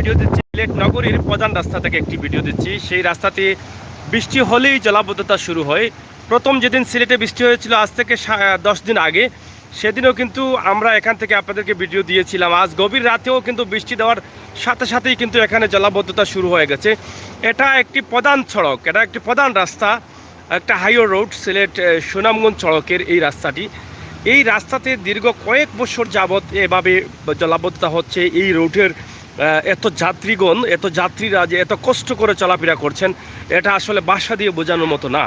Video দিচ্ছি সিলেট নগরীর প্রধান রাস্তা থেকে একটি ভিডিও দিচ্ছি। সেই রাস্তাতে বৃষ্টি হলেই জলাবদ্ধতা শুরু হয়। প্রথম যেদিন সিলেটে বৃষ্টি হয়েছিল আজ থেকে 10 দিন আগে, সেদিনও কিন্তু আমরা এখান থেকে আপনাদেরকে ভিডিও দিয়েছিলাম। আজ গভীর রাতেও কিন্তু বৃষ্টি দেওয়ার সাথে সাথেই কিন্তু এখানে জলাবদ্ধতা শুরু হয়ে গেছে। এটা একটি প্রধান সড়ক, এটা একটি প্রধান রাস্তা, একটা হাইওয়ে রোড, সিলেট সুনামগঞ্জ সড়কের এই রাস্তাটি। এই রাস্তাতে দীর্ঘ কয়েক বছর যাবৎ এভাবে জলাবদ্ধতা হচ্ছে। এই রোডের এত যাত্রীগণ, এত যাত্রীরা যে এত কষ্ট করে চলাফেরা করছেন, এটা আসলে ভাষা দিয়ে বোঝানোর মতো না।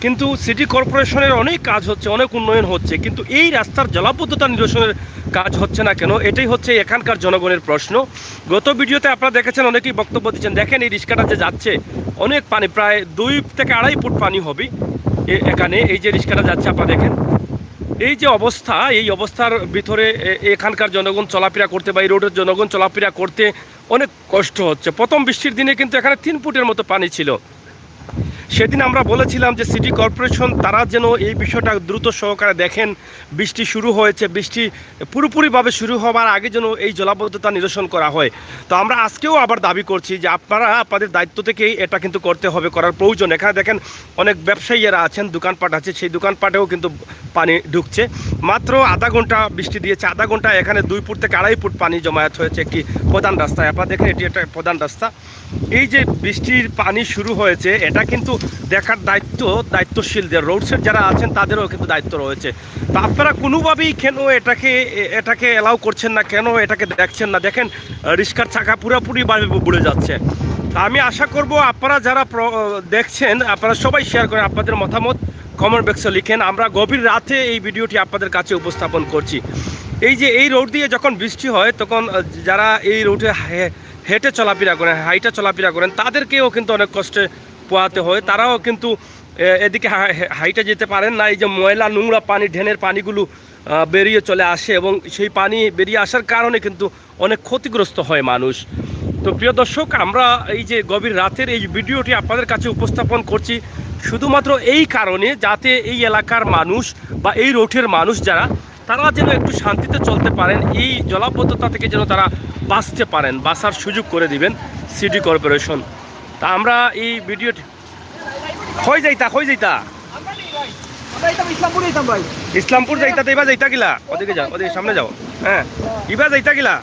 কিন্তু সিটি কর্পোরেশনের অনেক কাজ হচ্ছে, অনেক উন্নয়ন হচ্ছে, কিন্তু এই রাস্তার জলাবদ্ধতা নিরসনের কাজ হচ্ছে না কেন? এটাই হচ্ছে এখানকার জনগণের প্রশ্ন। গত ভিডিওতে আপনারা দেখেছেন, অনেকেই বক্তব্য দিচ্ছেন। দেখেন এই রিক্সাটা যে যাচ্ছে, অনেক পানি, প্রায় 2 থেকে 2.5 ফুট পানি হবে এখানে। এই যে রিক্সাটা যাচ্ছে আপনারা দেখেন, এই যে অবস্থা, এই অবস্থার ভিতরে এখানকার জনগণ চলাফেরা করতে বা এই রোডের জনগণ চলাফেরা করতে অনেক কষ্ট হচ্ছে। প্রথম বৃষ্টির দিনে কিন্তু এখানে 3 ফুটের মতো পানি ছিল। সেদিন আমরা বলেছিলাম যে সিটি কর্পোরেশন তারা যেন এই বিষয়টা দ্রুত সহকারে দেখেন। বৃষ্টি শুরু হয়েছে, বৃষ্টি পুরোপুরিভাবে শুরু হওয়ার আগে যেন এই জলাবদ্ধতা নিরসন করা হয়। তো আমরা আজকেও আবার দাবি করছি যে আপনারা আপনাদের দায়িত্ব থেকেই এটা কিন্তু করতে হবে, করার প্রয়োজন। এখানে দেখেন অনেক ব্যবসায়ীরা আছেন, দোকানপাট আছে, সেই দোকানপাটেও কিন্তু পানি ঢুকছে। মাত্র আধা ঘন্টা বৃষ্টি দিয়েছে, আধা ঘন্টা এখানে 2 ফুট থেকে 2.5 ফুট পানি জমায়েত হয়েছে একটি প্রধান রাস্তায়। আপনারা দেখেন এটি একটা প্রধান রাস্তা। এই যে বৃষ্টির পানি শুরু হয়েছে, এটা কিন্তু দেখার দায়িত্বশীলদের, রোডসের যারা আছেন তাদেরও কিন্তু দায়িত্ব রয়েছে। তো আপনারা কোনোভাবেই কেন এটাকে অ্যালাউ করছেন না, কেন এটাকে দেখছেন না? দেখেন রিক্সার চাকা পুরোপুরিভাবে বুড়ে যাচ্ছে। তা আমি আশা করব আপনারা যারা দেখছেন, আপনারা সবাই শেয়ার করেন, আপনাদের মতামত কমেন্ট বক্সে লিখেন। আমরা গভীর রাতে এই ভিডিওটি আপনাদের কাছে উপস্থাপন করছি। এই যে এই রোড দিয়ে যখন বৃষ্টি হয়, তখন যারা এই রোডে হেঁটে চলাফেরা করেন, হাইটে চলাফেরা করেন, তাদেরকেও কিন্তু অনেক কষ্টে পোয়াতে হয়। তারাও কিন্তু এদিকে হাইটে যেতে পারেন না। এই যে ময়লা নোংরা পানি, ড্রেনের পানিগুলো বেরিয়ে চলে আসে এবং সেই পানি বেরিয়ে আসার কারণে কিন্তু অনেক ক্ষতিগ্রস্ত হয় মানুষ। তো প্রিয় দর্শক, আমরা এই যে গভীর রাতের এই ভিডিওটি আপনাদের কাছে উপস্থাপন করছি শুধুমাত্র এই কারণে, যাতে এই এলাকার মানুষ বা এই রোডের মানুষ যারা, তারা যেন একটু শান্তিতে চলতে পারেন, এই জলাবদ্ধতা থেকে যেন তারা বাঁচতে পারেন, বাঁচার সুযোগ করে দিবেন সিটি কর্পোরেশন। তা আমরা এই ভিডিওটি কই যাইতা ইসলামপুর যাইতা, তো এবার যাইতা গিলা, ওদিকে যাও, ওদিকে সামনে যাও। হ্যাঁ, এবার যাইতা গিলা।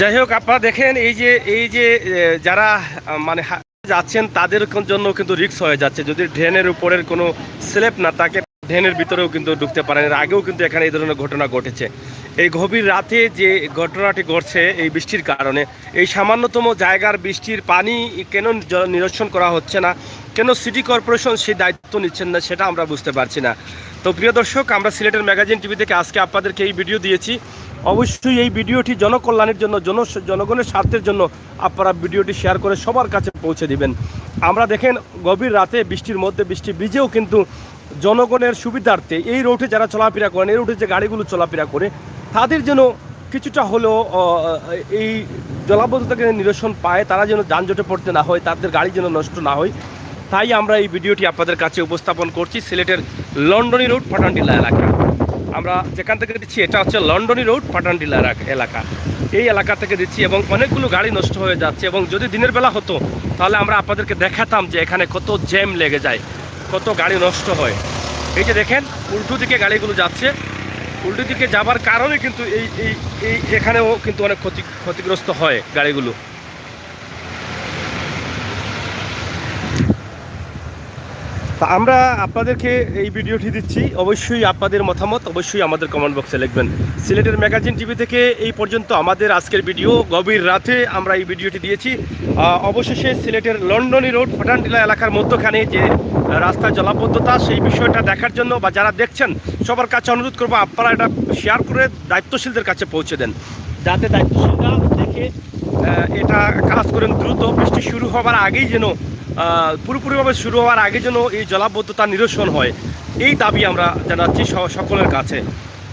যাই হোক, আপনারা দেখেন এই যে যারা মানে যাচ্ছেন তাদের জন্য কিন্তু রিস্ক হয়ে যাচ্ছে। যদি ড্রেনের উপরের কোনো স্ল্যাব না থাকে, ড্রেনের ভিতরেও কিন্তু ঢুকতে পারেন। এর আগেও কিন্তু এখানে এই ধরনের ঘটনা ঘটেছে। এই গভীর রাতে যে ঘটনাটি ঘটছে এই বৃষ্টির কারণে, এই সামান্যতম জায়গার বৃষ্টির পানি কেন নিরসন করা হচ্ছে না, কেন সিটি কর্পোরেশন সেই দায়িত্ব নিচ্ছেন না, সেটা আমরা বুঝতে পারছি না। তো প্রিয় দর্শক, আমরা সিলেটের ম্যাগাজিন টিভি থেকে আজকে আপনাদেরকে এই ভিডিও দিয়েছি। অবশ্যই এই ভিডিওটি জনকল্যাণের জন্য, জনগণের স্বার্থের জন্য আপনারা ভিডিওটি শেয়ার করে সবার কাছে পৌঁছে দিবেন। আমরা দেখেন গভীর রাতে বৃষ্টির মধ্যে, বৃষ্টি ভিজেও কিন্তু জনগণের সুবিধার্থে এই রোডে যারা চলাফেরা করেন, এই রোডে যে গাড়িগুলো চলাফেরা করে, তাদের যেন কিছুটা হলেও এই জলাবদ্ধতাকে নিরসন পায়, তারা যেন যানজটে পড়তে না হয়, তাদের গাড়ি যেন নষ্ট না হয়। তাই আমরা এই ভিডিওটি আপনাদের কাছে উপস্থাপন করছি। সিলেটের লন্ডনী রোড, পাঠানটিলা এলাকা। আমরা যেখান থেকে দিচ্ছি এটা হচ্ছে লন্ডনী রোড, পাঠানটিলা এলাকা। এই এলাকা থেকে দিচ্ছি এবং অনেকগুলো গাড়ি নষ্ট হয়ে যাচ্ছে। এবং যদি দিনের বেলা হতো তাহলে আমরা আপনাদেরকে দেখাতাম যে এখানে কত জ্যাম লেগে যায়, কত গাড়ি নষ্ট হয়। এই যে দেখেন উল্টো দিকে গাড়িগুলো যাচ্ছে, উল্টো দিকে যাবার কারণে কিন্তু এই এখানেও কিন্তু অনেক ক্ষতিগ্রস্ত হয় গাড়িগুলো। তা আমরা আপনাদেরকে এই ভিডিওটি দিচ্ছি। অবশ্যই আপনাদের মতামত অবশ্যই আমাদের কমেন্ট বক্সে লিখবেন। সিলেটের ম্যাগাজিন টিভি থেকে এই পর্যন্ত আমাদের আজকের ভিডিও। গভীর রাতে আমরা এই ভিডিওটি দিয়েছি। অবশেষে সিলেটের লন্ডনী রোড, পাঠানটিলা এলাকার মধ্যখানে যে রাস্তার জলাবদ্ধতা, সেই বিষয়টা দেখার জন্য বা যারা দেখছেন সবার কাছে অনুরোধ করবো আপনারা এটা শেয়ার করে দায়িত্বশীলদের কাছে পৌঁছে দেন, যাতে দায়িত্বশীলরা দেখে এটা কাজ করেন দ্রুত। বৃষ্টি শুরু হওয়ার আগেই যেন, পুরোপুরিভাবে শুরু হওয়ার আগে যেন এই জলাবদ্ধতা নিরসন হয়, এই দাবি আমরা জানাচ্ছি সকলের কাছে।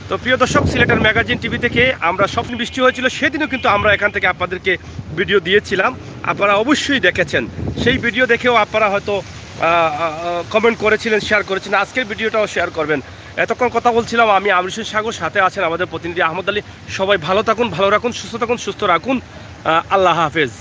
তো প্রিয় দর্শক, সিলেটের ম্যাগাজিন টিভি থেকে আমরা স্বপ্ন বৃষ্টি হয়েছিল সেদিনও কিন্তু আমরা এখান থেকে আপনাদেরকে ভিডিও দিয়েছিলাম, আপনারা অবশ্যই দেখেছেন। সেই ভিডিও দেখেও আপনারা হয়তো কমেন্ট করেছিলেন, শেয়ার করেছেন। আজকের ভিডিওটাও শেয়ার করবেন এতক্ষণ কথা বলছিলাম আমি আমর হোসেন সাগর, সাথে আছেন আমাদের প্রতিনিধি আহমদ আলী। সবাই ভালো থাকুন, ভালো রাখুন, সুস্থ থাকুন, সুস্থ রাখুন। আল্লাহ হাফেজ।